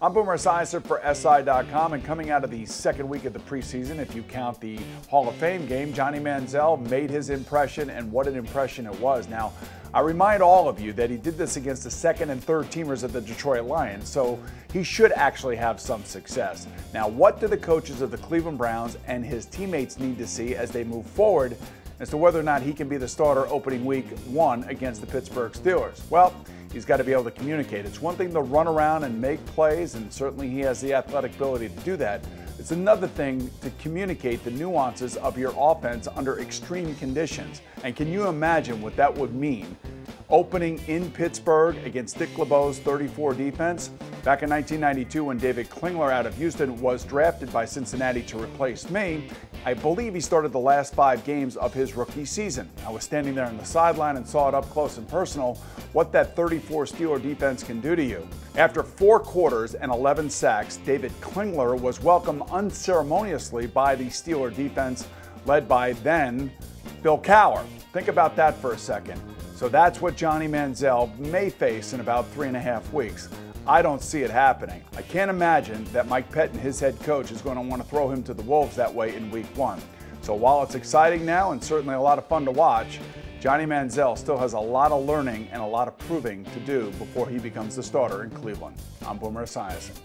I'm Boomer Esiason for SI.com, and coming out of the second week of the preseason, if you count the Hall of Fame game, Johnny Manziel made his impression, and what an impression it was. Now, I remind all of you that he did this against the second and third teamers of the Detroit Lions, so he should actually have some success. Now, what do the coaches of the Cleveland Browns and his teammates need to see as they move forward as to whether or not he can be the starter opening week 1 against the Pittsburgh Steelers? Well, he's got to be able to communicate. It's one thing to run around and make plays, and certainly he has the athletic ability to do that. It's another thing to communicate the nuances of your offense under extreme conditions. And can you imagine what that would mean? Opening in Pittsburgh against Dick LeBeau's 34 defense. Back in 1992, when David Klingler out of Houston was drafted by Cincinnati to replace me, I believe he started the last 5 games of his rookie season. I was standing there on the sideline and saw it up close and personal what that 34 Steeler defense can do to you. After 4 quarters and 11 sacks, David Klingler was welcomed unceremoniously by the Steeler defense led by then Bill Cowher. Think about that for a second. So that's what Johnny Manziel may face in about 3.5 weeks. I don't see it happening. I can't imagine that Mike Pettin, his head coach, is going to want to throw him to the Wolves that way in week 1. So while it's exciting now and certainly a lot of fun to watch, Johnny Manziel still has a lot of learning and a lot of proving to do before he becomes the starter in Cleveland. I'm Boomer Esiason.